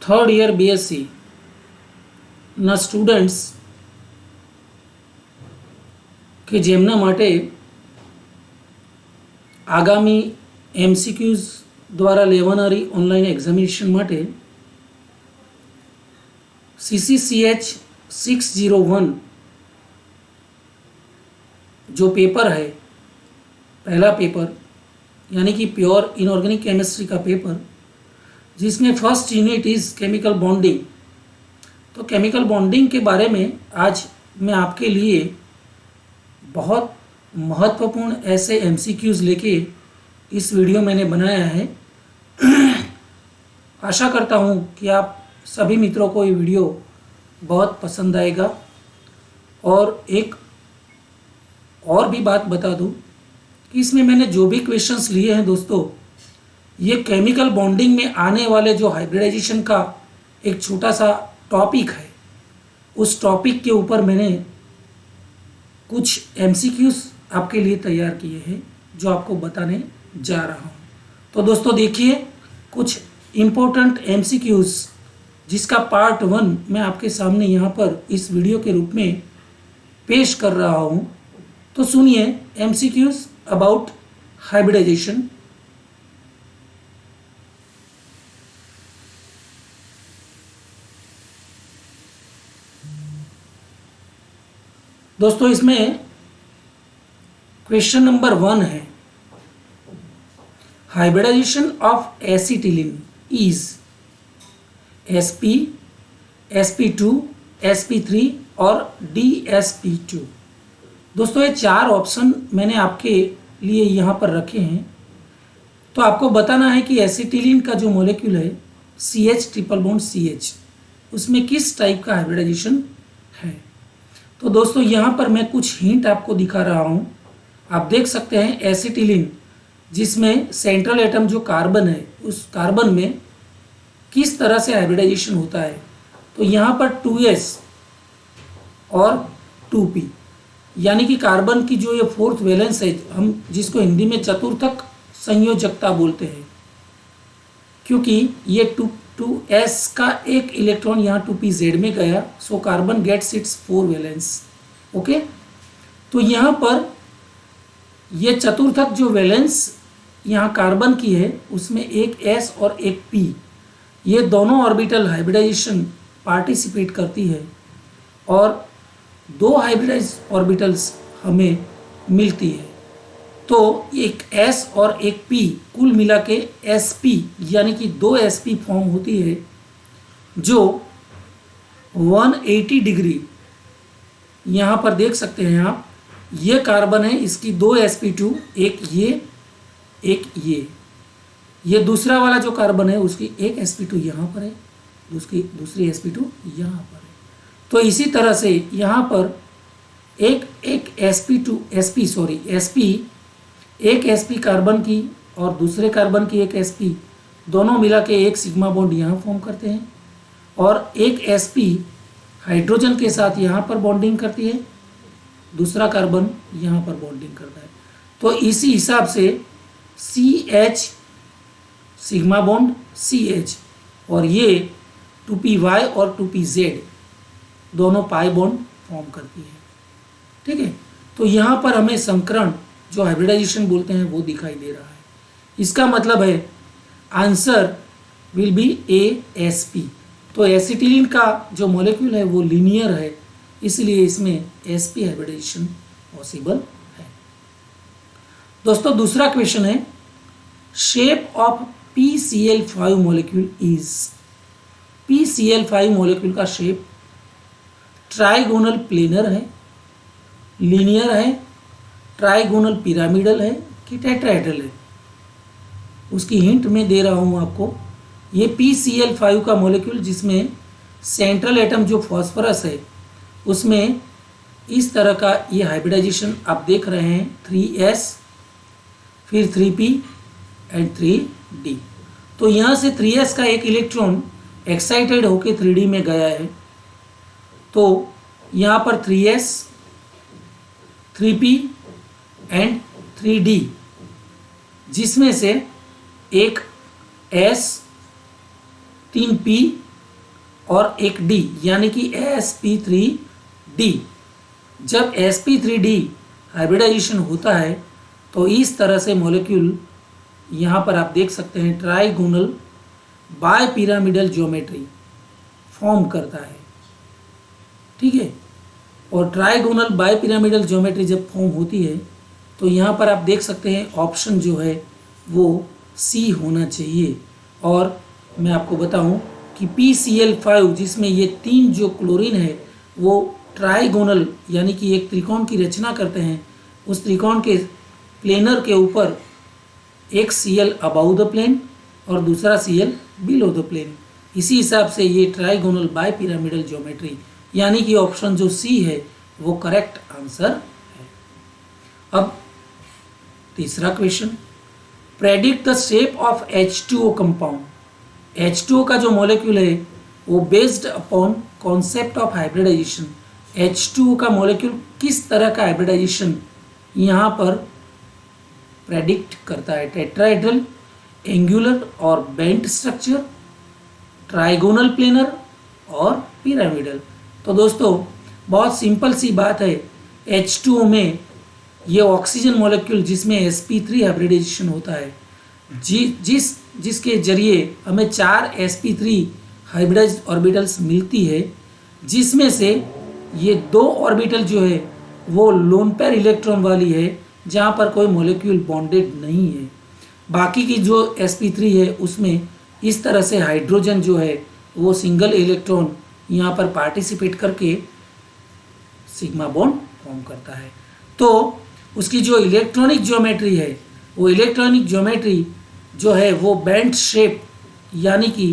Third year BSc ના students કે જેમના માટે આગામી એમસીક્યુઝ દ્વારા લેવાનારી ઓનલાઈન એક્ઝામિનેશન માટે CCCH 601 जो पेपर है, पहला पेपर यानी कि प्योर इनऑर्गेनिक केमिस्ट्री का पेपर, जिसमें first unit is chemical bonding. तो केमिकल बॉन्डिंग के बारे में आज मैं आपके लिए बहुत महत्वपूर्ण ऐसे MCQs लेके इस वीडियो मैंने बनाया है। आशा करता हूँ कि आप सभी मित्रों को ये वीडियो बहुत पसंद आएगा। और एक और भी बात बता दूं कि इसमें मैंने जो भी क्वेश्चंस लिए हैं दोस्तों, ये केमिकल बॉन्डिंग में आने वाले जो हाइब्रिडाइजेशन का एक छोटा सा टॉपिक है, उस टॉपिक के ऊपर मैंने कुछ MCQs आपके लिए तैयार किए हैं जो आपको बताने जा रहा हूँ। तो दोस्तों देखिए, कुछ इम्पोर्टेंट MCQs जिसका पार्ट 1 मैं आपके सामने यहाँ पर इस वीडियो के रूप में पेश कर रहा हूँ। तो सुनिए MCQs अबाउट हाइब्रिडाइजेशन। दोस्तों इसमें क्वेश्चन नंबर 1 है, hybridization of acetylene is sp, sp2, sp3 और dsp2। दोस्तों ये 4 ऑप्शन मैंने आपके लिए यहाँ पर रखे हैं। तो आपको बताना है कि एसिटिलीन का जो मॉलिक्यूल है CH ट्रिपल बॉन्ड CH, उसमें किस टाइप का हाइब्रिडाइजेशन है। तो दोस्तों यहाँ पर मैं कुछ हिंट आपको दिखा रहा हूँ। आप देख सकते हैं एसिटिलीन जिसमें सेंट्रल एटम जो कार्बन है, उस कार्बन में किस तरह से हाइब्रिडाइजेशन होता है। तो यहाँ पर 2s और 2p यानी कि कार्बन की जो ये 4th वैलेंस है, हम जिसको हिंदी में चतुर्थक संयोजकता बोलते हैं, क्योंकि ये 2s का एक इलेक्ट्रॉन यहाँ 2pz में गया, so carbon gets its 4 valence. Okay, तो यहाँ पर ये चतुर्थक जो वैलेंस यहाँ कार्बन की है, उसमें एक s और एक p, ये दोनों ऑर्बिटल हाइब्रिडाइजेशन पार्टिसिपेट करती है और 2 हाइब्रिडाइज ऑर्बिटल्स हमें मिलती है। तो एक s और एक p कुल मिला के sp यानी कि 2 sp फॉर्म होती है, जो 180 डिग्री यहाँ पर देख सकते हैं आप। ये कार्बन है, इसकी 2 sp2, एक ये दूसरा वाला जो कार्बन है उसकी एक sp2 यहाँ पर है, दूसरी sp2 यहाँ पर है। तो इसी तरह से यहाँ पर एक sp एक sp कार्बन की और दूसरे कार्बन की एक sp, दोनों मिला के एक सिग्मा बॉन्ड यहाँ फॉर्म करते हैं और एक sp हाइड्रोजन के साथ यहाँ पर बॉन्डिंग करती है, दूसरा कार्बन यहाँ पर बॉन्डिंग करता है। तो इसी हिसाब से CH सिग्मा बॉन्ड CH और ये 2py और 2pz दोनों पाई बॉन्ड फॉर्म करती है। ठीक है, तो यहाँ पर हमें संकरण जो हाइब्रिडाइजेशन बोलते हैं वो दिखाई दे रहा है। इसका मतलब है आंसर विल बी ASP। तो एसिटिलीन का जो मॉलिक्यूल है वो लीनियर है, इसलिए इसमें sp हाइब्रिडाइजेशन पॉसिबल है। दोस्तों दूसरा क्वेश्चन है, shape of PCl5 molecule is. PCl5 molecule का शेप ट्राइगोनल प्लेनर है, लीनियर है, ट्राइगोनल पिरामिडल है कि टेट्राहेड्रल है। उसकी हिंट मैं दे रहा हूँ आपको। ये PCl5 का मॉलिक्यूल जिसमें सेंट्रल एटम जो फॉस्फरस है, उसमें इस तरह का ये हाइब्रिडाइजेशन आप देख रहे हैं, 3s फिर 3p एंड 3d। तो यहाँ से 3s का एक इलेक्ट्रॉन एक्साइटेड होकर 3d में गया है, तो यहाँ पर 3s 3p एंड 3d, जिसमें से एक s 3p और एक D यानी कि sp3d। जब sp3d हाइब्रिडाइजेशन होता है तो इस तरह से मॉलिक्यूल यहाँ पर आप देख सकते हैं ट्राइगोनल बायपिरामिडल ज्योमेट्री फॉर्म करता है। ठीक है, और ट्राइगोनल बायपिरामिडल ज्योमेट्री जब फॉर्म होती है तो यहाँ पर आप देख सकते हैं ऑप्शन जो है वो सी होना चाहिए। और मैं आपको बताऊं कि PCl5 जिसमें ये 3 जो क्लोरीन है वो ट्राइगोनल यानी कि एक त्रिकोण की रचना करते हैं, उस त्रिकोण के प्लेनर के ऊपर एक Cl अबाउ द प्लेन और दूसरा Cl बिलो द प्लेन। इसी हिसाब से ये ट्राइगोनल बायपिरामिडल ज्योमेट्री यानी कि ऑप्शन जो सी है वो करेक्ट आंसर है। अब तीसरा question, predict the shape of H2O compound. H2O का जो मॉलिक्यूल है वो based upon concept of hybridization. H2O का मॉलिक्यूल किस तरह का हाइब्रिडाइजेशन यहाँ पर प्रेडिक्ट करता है? टेट्राहेड्रल, एंगुलर और बेंट स्ट्रक्चर, ट्राइगोनल प्लेनर और पिरामिडल। तो दोस्तों बहुत सिंपल सी बात है, H2O में ये ऑक्सीजन मॉलिक्यूल जिसमें sp3 हाइब्रिडाइजेशन होता है, जिसके जरिए हमें 4 sp3 हाइब्रिडाइज्ड ऑर्बिटल्स मिलती है, जिसमें से ये 2 ऑर्बिटल जो है वो लोन पेयर इलेक्ट्रॉन वाली है जहाँ पर कोई मॉलिक्यूल बॉन्डेड नहीं है। बाकी की जो sp3 है उसमें इस तरह से हाइड्रोजन जो है वो सिंगल इलेक्ट्रॉन यहाँ पर पार्टिसिपेट करके सिग्मा बॉन्ड फॉर्म करता है। तो उसकी जो इलेक्ट्रॉनिक ज्योमेट्री है वो इलेक्ट्रॉनिक ज्योमेट्री जो है वो बेंट शेप यानी कि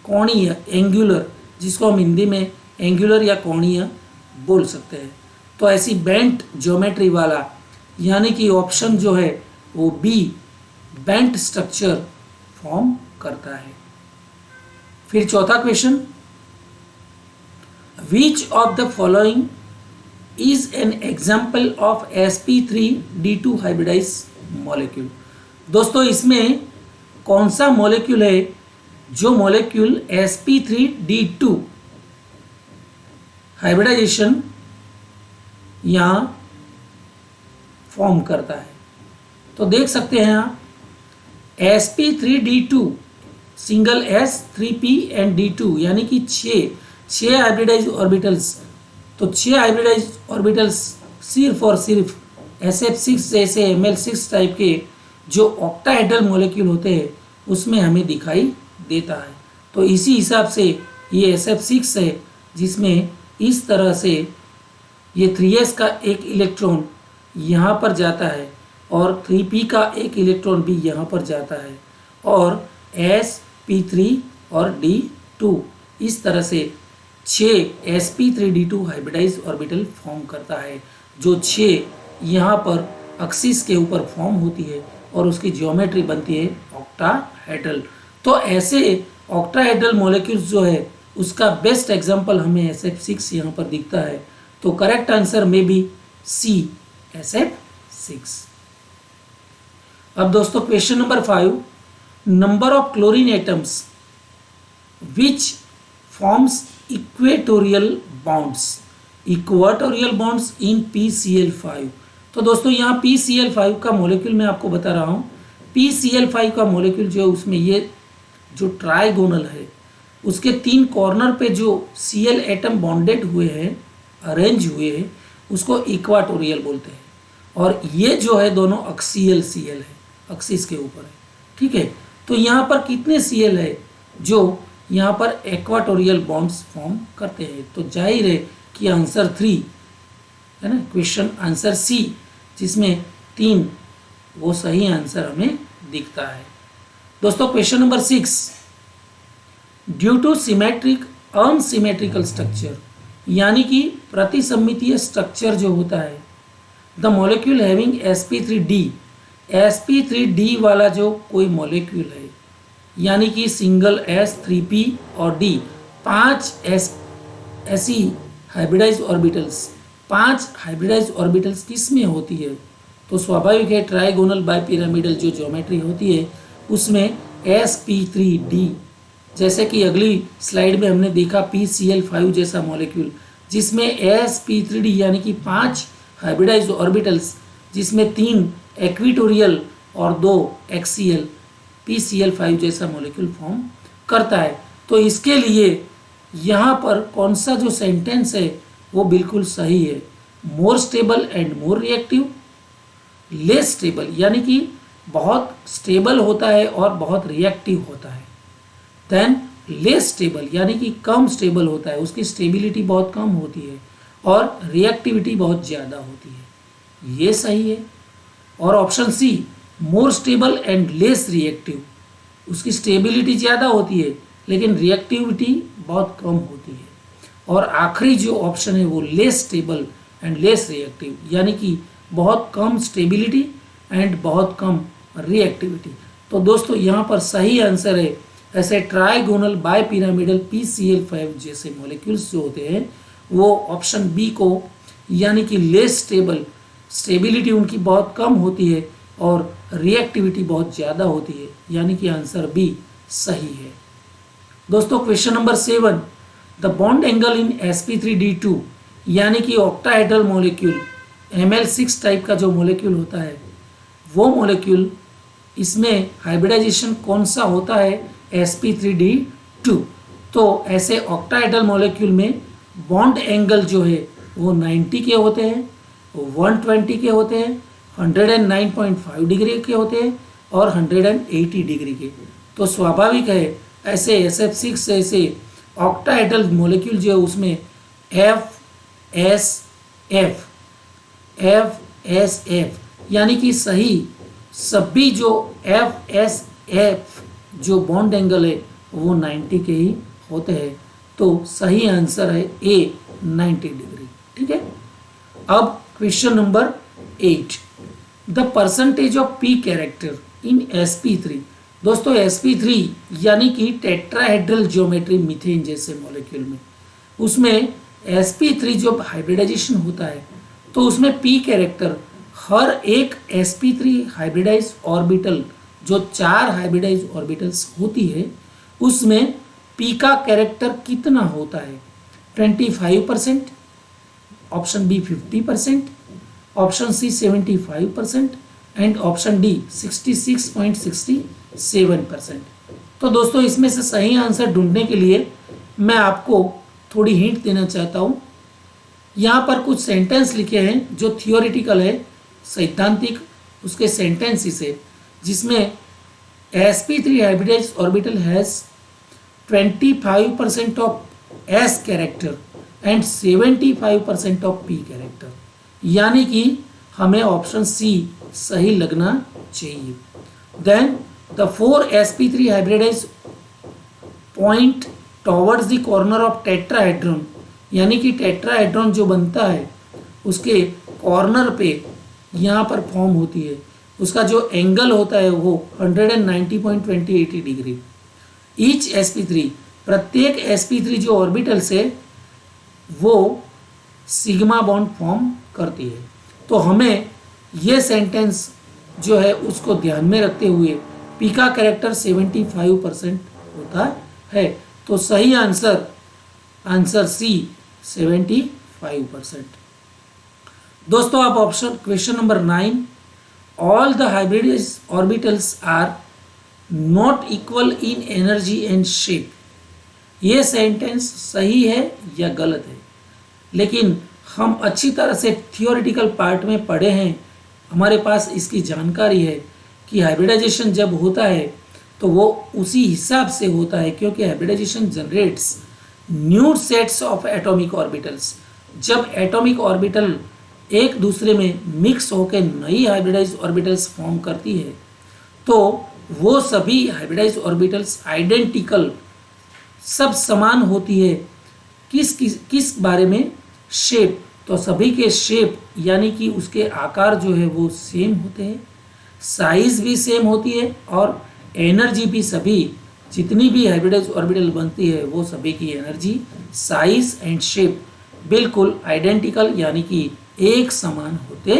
कोणीय, एंगुलर, जिसको हम हिंदी में एंगुलर या कोणीय बोल सकते हैं। तो ऐसी बेंट ज्योमेट्री वाला यानी कि ऑप्शन जो है वो बी बेंट स्ट्रक्चर फॉर्म करता है। फिर चौथा question, which of the following is an example of sp3d2 hybridize molecule. दोस्तों इसमें कौन सा मॉलिक्यूल है जो मॉलिक्यूल sp3d2 हाइब्रिडाइजेशन यहाँ फॉर्म करता है? तो देख सकते हैं आप sp3d2 single s 3p and d2 यानी कि 6 हाइब्रिडाइज ऑर्बिटल्स। तो 6 हाइब्रिडाइज ऑर्बिटल्स सिर्फ और सिर्फ SF6 जैसे Ml6 टाइप के जो ऑक्टाहेड्रल मॉलिक्यूल होते हैं उसमें हमें दिखाई देता है। तो इसी हिसाब से ये SF6 है जिसमें इस तरह से ये 3s का एक इलेक्ट्रॉन यहाँ पर जाता है और 3p का एक इलेक्ट्रॉन भी यहाँ पर जाता है और sp3 और d2 इस तरह से 6 sp3d2 हाइब्रिडाइज ऑर्बिटल फॉर्म करता है, जो 6 यहाँ पर एक्सिस के ऊपर फॉर्म होती है और उसकी ज्योमेट्री बनती है ऑक्टाहेड्रल। तो ऐसे ऑक्टाहेड्रल मॉलिक्यूल्स जो है उसका बेस्ट एग्जांपल हमें SF6 यहाँ पर दिखता है। तो करेक्ट आंसर में भी सी SF6। अब दोस्तों question number 5, number of chlorine atoms which forms equatorial bonds in PCl5। तो दोस्तों यहाँ PCl5 का मॉलिक्यूल मैं आपको बता रहा हूँ। PCl5 का मॉलिक्यूल जो है उसमें ये जो ट्राइगोनल है उसके 3 कॉर्नर पे जो Cl एटम बॉन्डेड हुए हैं, अरेंज हुए हैं, उसको इक्वाटोरियल बोलते हैं। और ये जो है दोनों अक्सियल Cl है, एक्सिस के ऊपर है। ठीक है, तो यहाँ पर कितने Cl है जो यहाँ पर इक्वाटोरियल बॉन्ड्स फॉर्म करते हैं? तो जाहिर है कि आंसर 3 है ना, क्वेश्चन आंसर सी जिसमें 3 वो सही आंसर हमें दिखता है। दोस्तों question number 6, due to symmetric unsymmetrical structure यानी कि प्रतिसम्मितीय स्ट्रक्चर जो होता है, द मॉलिक्यूल हैविंग sp3d वाला जो कोई मॉलिक्यूल है यानी कि सिंगल s 3p और d 5 ऐसी हाइब्रिडाइज ऑर्बिटल्स, 5 हाइब्रिडाइज ऑर्बिटल्स किस में होती है? तो स्वाभाविक है ट्राइगोनल बायपिरामिडल जो ज्योमेट्री होती है उसमें sp3d जैसे कि अगली स्लाइड में हमने देखा PCl5 जैसा मॉलिक्यूल, जिसमें sp3d यानी कि 5 हाइब्रिडाइज्ड ऑर्बिटल्स, जिसमें 3 इक्वेटोरियल और 2 एक्सियल, PCl5 जैसा मॉलिक्यूल फॉर्म करता है। तो इसके लिए यहाँ पर कौन सा जो सेंटेंस है वो बिल्कुल सही है। मोर stable and more reactive, less stable यानी कि बहुत स्टेबल होता है और बहुत रिएक्टिव होता है। देन लेस स्टेबल यानी कि कम स्टेबल होता है, उसकी स्टेबिलिटी बहुत कम होती है और रिएक्टिविटी बहुत ज़्यादा होती है, ये सही है। और option C more stable and less reactive, उसकी स्टेबिलिटी ज़्यादा होती है लेकिन रिएक्टिविटी बहुत कम होती है। और आखिरी जो ऑप्शन है वो less stable and less reactive, यानी कि बहुत कम स्टेबिलिटी एंड बहुत कम रिएक्टिविटी। तो दोस्तों यहाँ पर सही आंसर है ऐसे ट्राइगोनल बायपिरामिडल PCl5 जैसे मॉलिक्यूल्स जो होते हैं वो ऑप्शन बी को, यानी कि लेस स्टेबल, स्टेबिलिटी उनकी बहुत कम होती है और रिएक्टिविटी बहुत ज़्यादा होती है, यानी कि आंसर बी सही है। दोस्तों question number 7, the bond angle in sp3d2 यानी कि ऑक्टाहेड्रल मॉलिक्यूल Ml6 टाइप का जो मॉलिक्यूल होता है वो मॉलिक्यूल, इसमें हाइब्रिडाइजेशन कौन सा होता है sp3d2। तो ऐसे ऑक्टाहेड्रल मॉलिक्यूल में बॉन्ड एंगल जो है वो 90 के होते हैं, 120 के होते हैं, 109.5 डिग्री के होते हैं और 180 डिग्री के। तो स्वाभाविक है ऐसे SF6 ऐसे ऑक्टाहेड्रल मॉलिक्यूल जो है उसमें FSF यानी कि सही सभी जो FSF जो बॉन्ड एंगल है वो 90 के ही होते हैं। तो सही आंसर है ए 90 डिग्री। ठीक है। अब question number 8, the percentage of P character in sp3। दोस्तों sp3 यानी कि टेट्राहेड्रल ज्योमेट्री मीथेन जैसे मॉलिक्यूल में, उसमें sp3 जो हाइब्रिडाइजेशन होता है तो उसमें P कैरेक्टर हर एक sp3 हाइब्रिडाइज ऑर्बिटल, जो 4 हाइब्रिडाइज ऑर्बिटल्स होती है उसमें P का कैरेक्टर कितना होता है, 25%, option B 50%, option C 75% and option D 66.67%। तो दोस्तों इसमें से सही आंसर ढूंढने के लिए मैं आपको थोड़ी हिंट देना चाहता हूँ। यहाँ पर कुछ सेंटेंस लिखे हैं जो थियोरिटिकल है, सैद्धांतिक उसके सेंटेंसेस है, जिसमें sp3 hybridize orbital has 25% of s character and 75% of p character, यानी कि हमें ऑप्शन सी सही लगना चाहिए। Then the 4 sp3 hybridize point towards the corner of tetrahedron, यानी कि टेट्राहेड्रॉन जो बनता है उसके कॉर्नर पे यहाँ पर फॉर्म होती है, उसका जो एंगल होता है वो 190.20 डिग्री। ईच sp3, प्रत्येक sp3 जो ऑर्बिटल से वो सिग्मा बॉन्ड फॉर्म करती है। तो हमें ये सेंटेंस जो है उसको ध्यान में रखते हुए P का कैरेक्टर 75% होता है। तो सही आंसर सी 75%। दोस्तों आप option question number 9, all the hybridize orbitals are not equal in energy and shape, ये सेंटेंस सही है या गलत है? लेकिन हम अच्छी तरह से थियोरिटिकल पार्ट में पढ़े हैं, हमारे पास इसकी जानकारी है कि हाइब्रिडाइजेशन जब होता है तो वो उसी हिसाब से होता है, क्योंकि hybridization generates new sets of atomic orbitals. जब एटॉमिक ऑर्बिटल एक दूसरे में मिक्स होकर नई हाइब्रिडाइज ऑर्बिटल्स फॉर्म करती है तो वो सभी हाइब्रिडाइज ऑर्बिटल्स आइडेंटिकल, सब समान होती है। किस बारे में? शेप। तो सभी के शेप यानी कि उसके आकार जो है वो सेम होते हैं, साइज भी सेम होती है और एनर्जी भी, सभी जितनी भी हाइब्रिडाइज ऑर्बिटल बनती है वो सभी की एनर्जी, साइज एंड शेप बिल्कुल आइडेंटिकल यानी कि एक समान होते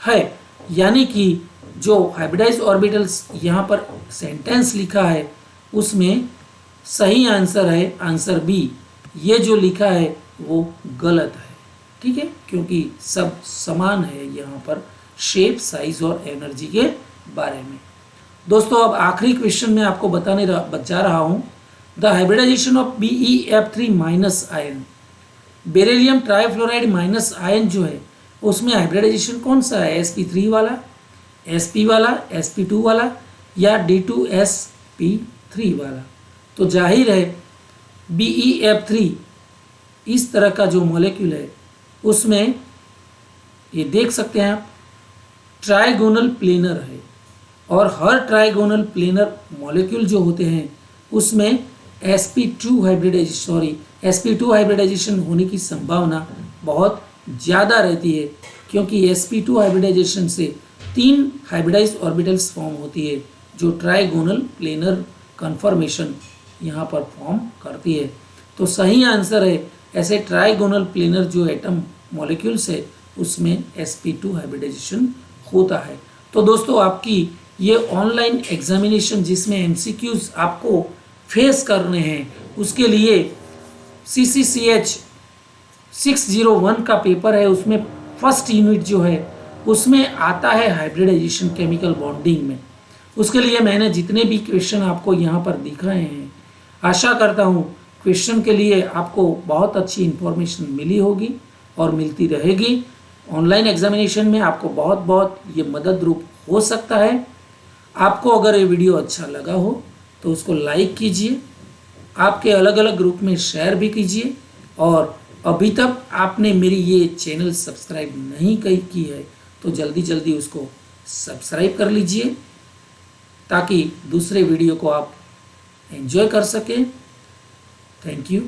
हैं। यानी कि जो हाइब्रिडाइज ऑर्बिटल्स यहाँ पर सेंटेंस लिखा है उसमें सही आंसर है आंसर बी। ये जो लिखा है वो गलत है, ठीक है, क्योंकि सब समान है यहाँ पर शेप, साइज और एनर्जी के बारे में। दोस्तों अब आखिरी क्वेश्चन में आपको बताने जा रहा हूँ। The hybridization of BeF3 minus ion, beryllium trifluoride minus ion जो है उसमें हाइब्रिडाइजेशन कौन सा है? sp3 वाला, sp वाला, sp2 वाला या D2sp3 वाला? तो जाहिर है BeF3 इस तरह का जो मॉलिक्यूल है उसमें ये देख सकते हैं आप ट्राइगोनल प्लेनर है, और हर ट्राइगोनल प्लेनर मॉलिक्यूल जो होते हैं उसमें sp2 हाइब्रिडाइजेशन होने की संभावना बहुत ज़्यादा रहती है, क्योंकि sp2 हाइब्रिडाइजेशन से 3 हाइब्रिडाइज्ड ऑर्बिटल्स फॉर्म होती है जो ट्राइगोनल प्लेनर कन्फर्मेशन यहाँ पर फॉर्म करती है। तो सही आंसर है ऐसे ट्राइगोनल प्लेनर जो एटम मॉलिक्यूल्स है उसमें sp2 हाइब्रिडाइजेशन होता है। तो दोस्तों आपकी ये ऑनलाइन एग्जामिनेशन जिसमें MCQs आपको फेस करने हैं उसके लिए CCCH 601 का पेपर है, उसमें फर्स्ट यूनिट जो है उसमें आता है हाइब्रिडाइजेशन केमिकल बॉन्डिंग में। उसके लिए मैंने जितने भी क्वेश्चन आपको यहाँ पर दिखाए हैं, आशा करता हूँ क्वेश्चन के लिए आपको बहुत अच्छी इन्फॉर्मेशन मिली होगी और मिलती रहेगी। ऑनलाइन एग्जामिनेशन में आपको बहुत बहुत ये मदद रूप हो सकता है। आपको अगर ये वीडियो अच्छा लगा हो तो उसको लाइक कीजिए, आपके अलग अलग ग्रुप में शेयर भी कीजिए, और अभी तक आपने मेरी ये चैनल सब्सक्राइब नहीं की है तो जल्दी जल्दी उसको सब्सक्राइब कर लीजिए ताकि दूसरे वीडियो को आप एंजॉय कर सकें। Thank you.